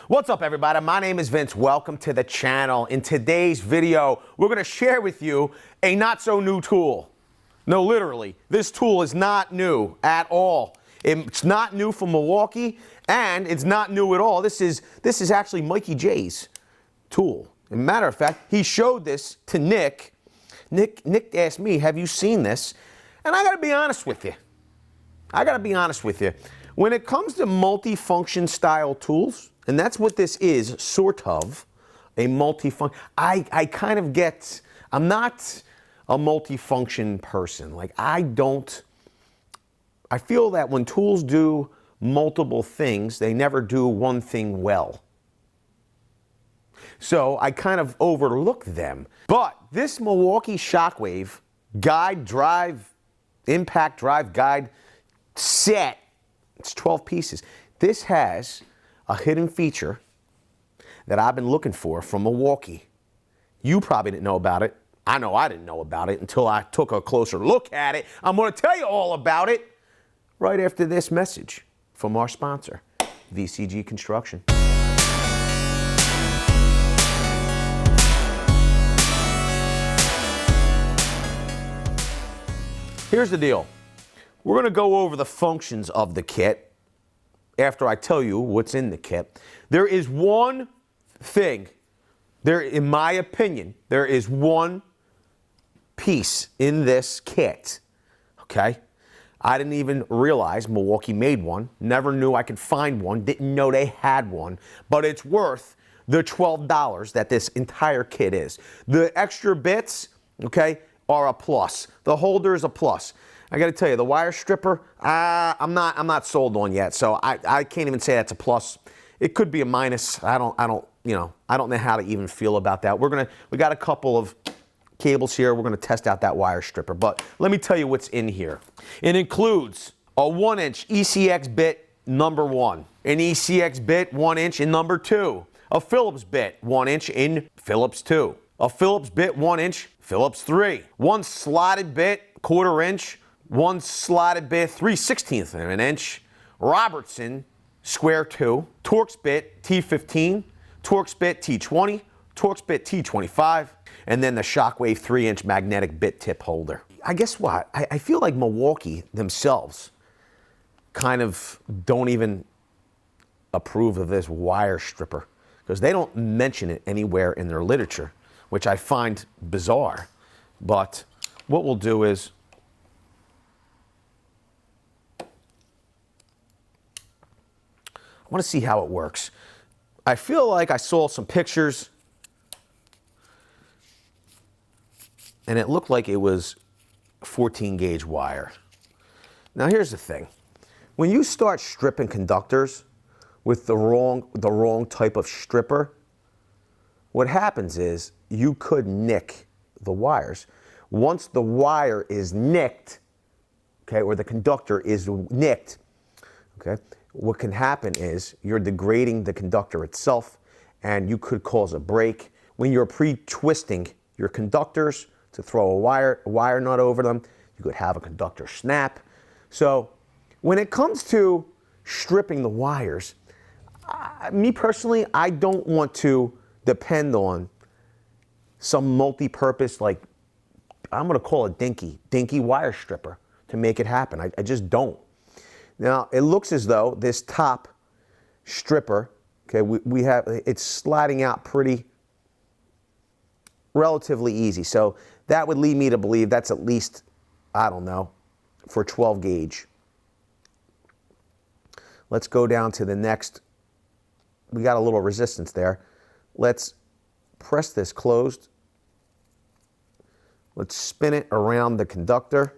What's up, everybody? My name is Vince. Welcome to the channel. In today's video, we're going to share with you a not-so-new tool. No, literally, this tool is not new at all. It's not new from Milwaukee, and it's not new at all. This is actually Mikey J's tool. As a matter of fact, he showed this to Nick. Nick asked me, have you seen this? And I got to be honest with you. When it comes to multi-function style tools, and that's what this is, sort of, a multi-function. I kind of get, I'm not a multi-function person. Like, I feel that when tools do multiple things, they never do one thing well. So I kind of overlook them. But this Milwaukee Shockwave Impact Drive Guide set, it's 12 pieces. This has a hidden feature that I've been looking for from Milwaukee. You probably didn't know about it. I know I didn't know about it until I took a closer look at it. I'm going to tell you all about it right after this message from our sponsor, VCG Construction. Here's the deal. We're going to go over the functions of the kit after I tell you what's in the kit. There is one thing, in my opinion, there is one piece in this kit, okay? I didn't even realize Milwaukee made one, never knew I could find one, didn't know they had one, but it's worth the $12 that this entire kit is. The extra bits, okay, are a plus. The holder is a plus. I got to tell you, the wire stripper, I'm not sold on yet, so I can't even say that's a plus. It could be a minus. I don't know how to even feel about that. We got a couple of cables here. We're gonna test out that wire stripper, but let me tell you what's in here. It includes a 1-inch ECX bit number 1, an ECX bit 1-inch in number 2, a Phillips bit 1-inch in Phillips 2, a Phillips bit 1-inch Phillips 3, one slotted bit 1/4 inch, one slotted bit 3/16 of an inch, Robertson square 2, Torx bit T15, Torx bit T20, Torx bit T25, and then the Shockwave 3-inch magnetic bit tip holder. I guess what? I feel like Milwaukee themselves kind of don't even approve of this wire stripper because they don't mention it anywhere in their literature, which I find bizarre. But what we'll do is I want to see how it works. I feel like I saw some pictures and it looked like it was 14 gauge wire. Now here's the thing. When you start stripping conductors with the wrong type of stripper, what happens is you could nick the wires. Once the wire is nicked, okay, or the conductor is nicked, okay, what can happen is you're degrading the conductor itself and you could cause a break. When you're pre-twisting your conductors to throw a wire nut over them, you could have a conductor snap. So when it comes to stripping the wires, me personally, I don't want to depend on some multi-purpose, like, I'm going to call it dinky wire stripper to make it happen. I just don't. Now, it looks as though this top stripper, okay, it's sliding out relatively easy. So that would lead me to believe that's at least, I don't know, for 12 gauge. Let's go down to the next. We got a little resistance there. Let's press this closed. Let's spin it around the conductor.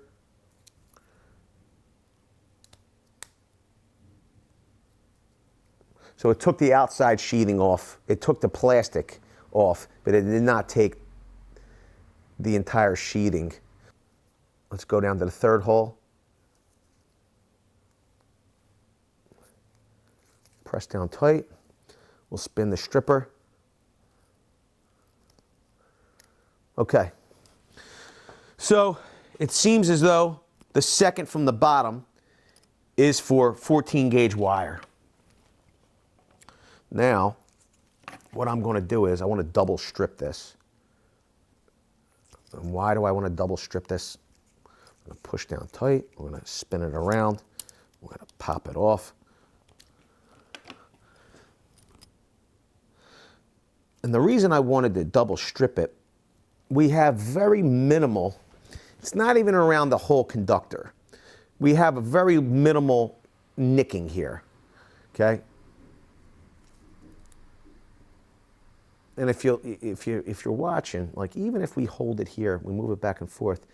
So it took the outside sheathing off. It took the plastic off, but it did not take the entire sheathing. Let's go down to the third hole. Press down tight. We'll spin the stripper. Okay. So it seems as though the second from the bottom is for 14 gauge wire. Now, what I'm going to do is I want to double strip this. And why do I want to double strip this? I'm going to push down tight. We're going to spin it around. We're going to pop it off. And the reason I wanted to double strip it, we have very minimal, it's not even around the whole conductor. We have a very minimal nicking here, okay? And if you're watching, like even if we hold it here, we move it back and forth,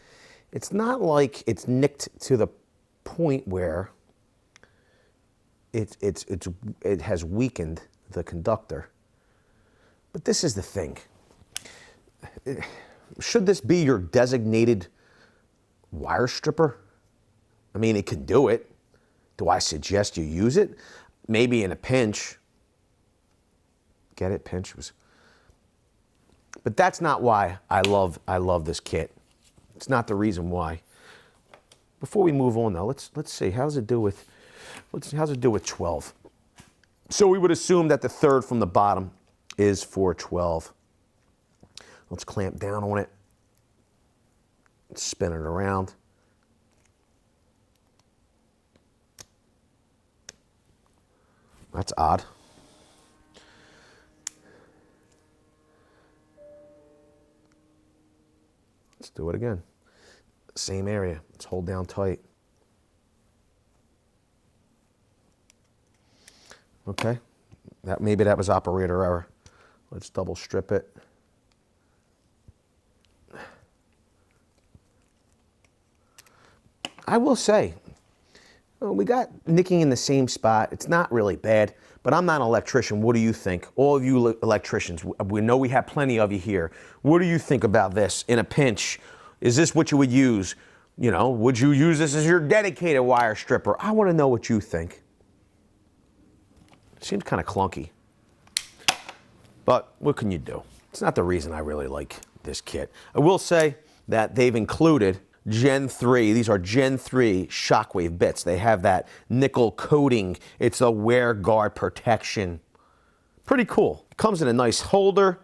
it's not like it's nicked to the point where it has weakened the conductor. But this is the thing. Should this be your designated wire stripper? I mean, it can do it. Do I suggest you use it? Maybe in a pinch. Get it? Pinch was. But that's not why I love this kit. It's not the reason why. Before we move on, though, let's see. How's it do with 12? So we would assume that the third from the bottom is for 12. Let's clamp down on it. Spin it around. That's odd. Let's do it again. Same area. Let's hold down tight. Okay. Maybe that was operator error. Let's double strip it. I will say, we got nicking in the same spot. It's not really bad, but I'm not an electrician. What do you think? All of you electricians, we know we have plenty of you here. What do you think about this in a pinch? Is this what you would use? You know, would you use this as your dedicated wire stripper? I want to know what you think. It seems kind of clunky, but what can you do? It's not the reason I really like this kit. I will say that they've included Gen 3, these are Gen 3 Shockwave bits. They have that nickel coating. It's a wear guard protection. Pretty cool. It comes in a nice holder,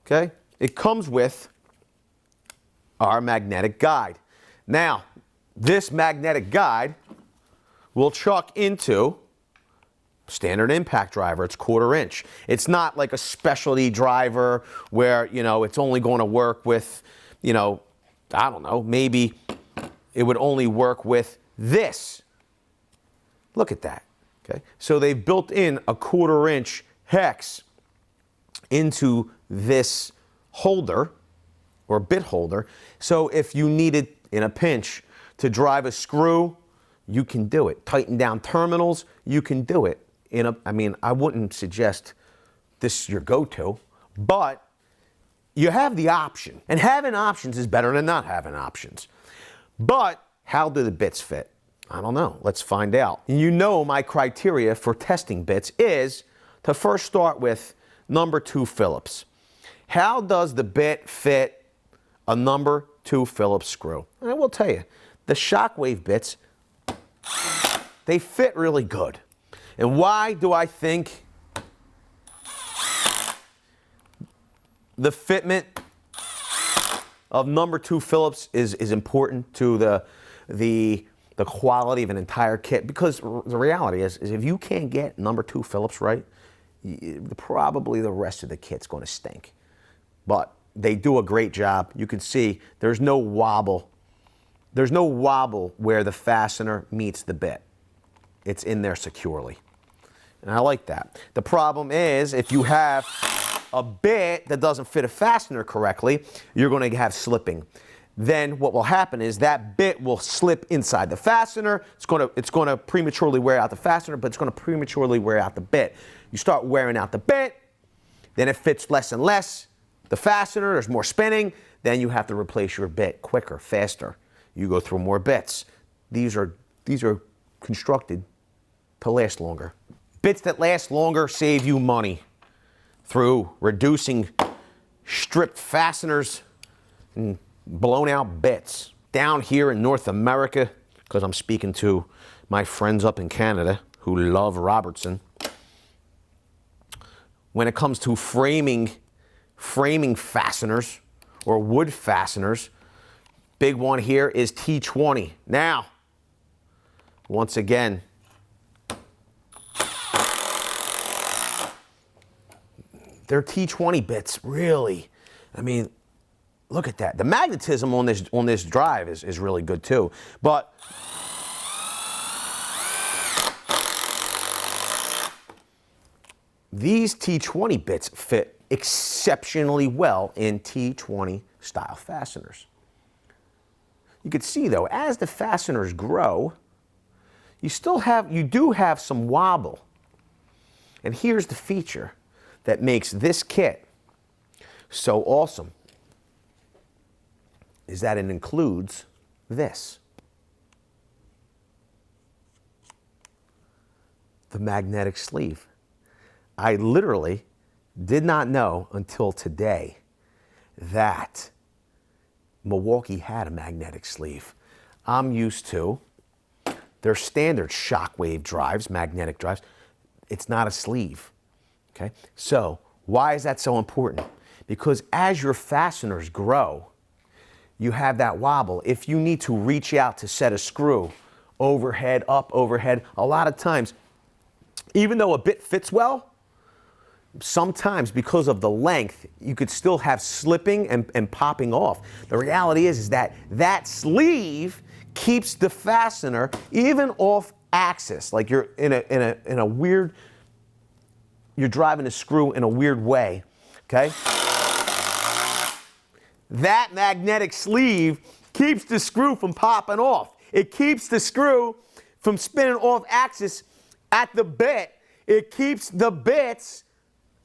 okay? It comes with our magnetic guide. Now, this magnetic guide will chuck into standard impact driver. It's 1/4 inch. It's not like a specialty driver where, you know, it's only going to work with, you know, I don't know, maybe it would only work with this. Look at that, okay? So they've built in a 1/4 inch hex into this holder or bit holder. So if you needed, in a pinch, to drive a screw, you can do it. Tighten down terminals, you can do it. I mean, I wouldn't suggest this your go-to, but you have the option. And having options is better than not having options. But how do the bits fit? I don't know. Let's find out. You know my criteria for testing bits is to first start with number 2 Phillips. How does the bit fit a number 2 Phillips screw? And I will tell you, the Shockwave bits, they fit really good. And why do I think the fitment of number 2 Phillips is important to the quality of an entire kit? Because the reality is if you can't get number 2 Phillips right, probably the rest of the kit's going to stink. But they do a great job. You can see there's no wobble. There's no wobble where the fastener meets the bit. It's in there securely. And I like that. The problem is if you have a bit that doesn't fit a fastener correctly, you're going to have slipping. Then what will happen is that bit will slip inside the fastener. It's going to prematurely wear out the fastener, but it's going to prematurely wear out the bit. You start wearing out the bit, then it fits less and less. The fastener, there's more spinning. Then you have to replace your bit quicker, faster. You go through more bits. These are constructed to last longer. Bits that last longer save you money through reducing stripped fasteners and blown out bits. Down here in North America, because I'm speaking to my friends up in Canada who love Robertson, when it comes to framing fasteners or wood fasteners. Big one here is T20. Now, once again, they're T20 bits, really. I mean, look at that. The magnetism on this drive is really good too. But these T20 bits fit exceptionally well in T20 style fasteners. You can see though, as the fasteners grow, you do have some wobble. And here's the feature that makes this kit so awesome, is that it includes this. The magnetic sleeve. I literally did not know until today that Milwaukee had a magnetic sleeve. I'm used to their standard Shockwave drives, magnetic drives. It's not a sleeve, okay? So why is that so important? Because as your fasteners grow, you have that wobble. If you need to reach out to set a screw, overhead, up, overhead, a lot of times, even though a bit fits well, sometimes because of the length, you could still have slipping and popping off. The reality is that that sleeve keeps the fastener even off axis. Like you're in a weird, you're driving a screw in a weird way, okay? That magnetic sleeve keeps the screw from popping off. It keeps the screw from spinning off axis at the bit. It keeps the bits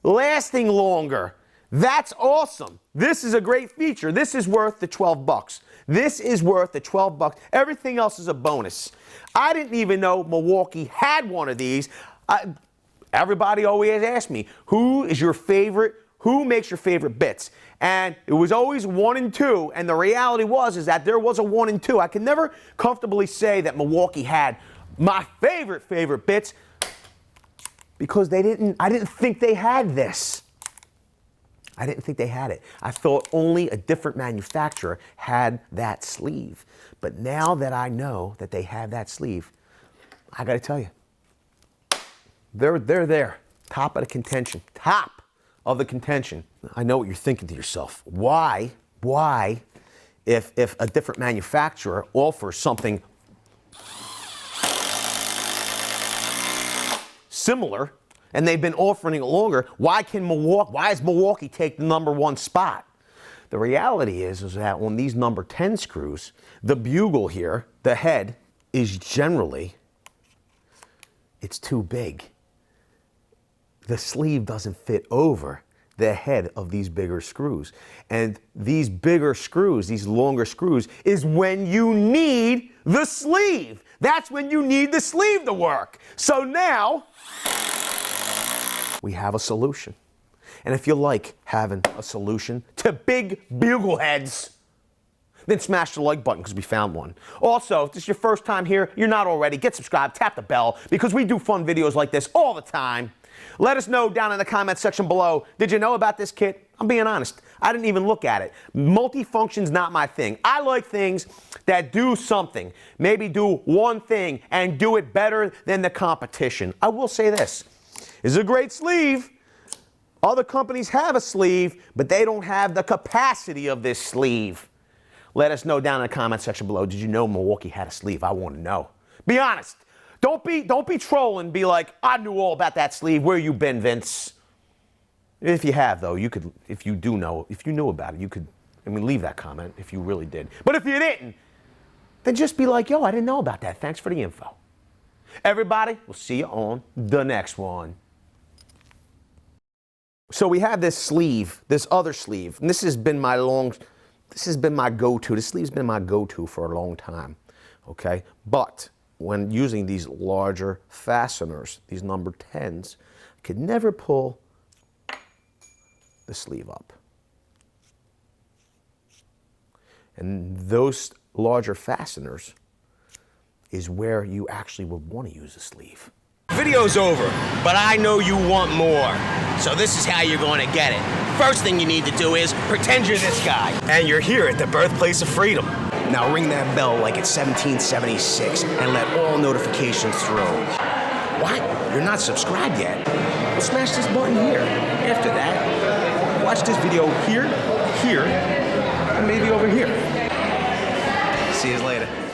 lasting longer. That's awesome. This is a great feature. This is worth the 12 bucks. This is worth the 12 bucks. Everything else is a bonus. I didn't even know Milwaukee had one of these. Everybody always asks me, who is your favorite? Who makes your favorite bits? And it was always 1 and 2. And the reality is that there was a 1 and 2. I can never comfortably say that Milwaukee had my favorite bits, because I didn't think they had this. I didn't think they had it. I thought only a different manufacturer had that sleeve. But now that I know that they have that sleeve, I gotta tell you, they're there. Top of the contention. Top of the contention. I know what you're thinking to yourself. Why, if a different manufacturer offers something similar, and they've been offering it longer, why is Milwaukee take the #1 spot? The reality is that on these number 10 screws, the bugle here, the head, is generally, it's too big. The sleeve doesn't fit over the head of these bigger screws. And these bigger screws, these longer screws, is when you need the sleeve. That's when you need the sleeve to work. So now, we have a solution. And if you like having a solution to big bugle heads, then smash the like button because we found one. Also, if this is your first time here, you're not already, get subscribed, tap the bell, because we do fun videos like this all the time. Let us know down in the comment section below, did you know about this kit? I'm being honest, I didn't even look at it. Multifunction's not my thing. I like things that do something. Maybe do one thing and do it better than the competition. I will say this. This is a great sleeve. Other companies have a sleeve, but they don't have the capacity of this sleeve. Let us know down in the comment section below. Did you know Milwaukee had a sleeve? I want to know. Be honest. Don't be trolling. Be like, I knew all about that sleeve. Where you been, Vince? If you have, though, you could. If you knew about it, you could. Leave that comment if you really did. But if you didn't, then just be like, yo, I didn't know about that. Thanks for the info. Everybody, we'll see you on the next one. So we have this sleeve, this other sleeve, and this has been my go-to. This sleeve's been my go-to for a long time, okay? But when using these larger fasteners, these number 10s, I could never pull the sleeve up. And those larger fasteners is where you actually would want to use a sleeve. Video's over, but I know you want more. So this is how you're going to get it. First thing you need to do is pretend you're this guy. And you're here at the birthplace of freedom. Now ring that bell like it's 1776 and let all notifications through. What? You're not subscribed yet? Well, smash this button here. After that, watch this video here, and maybe over here. See you later.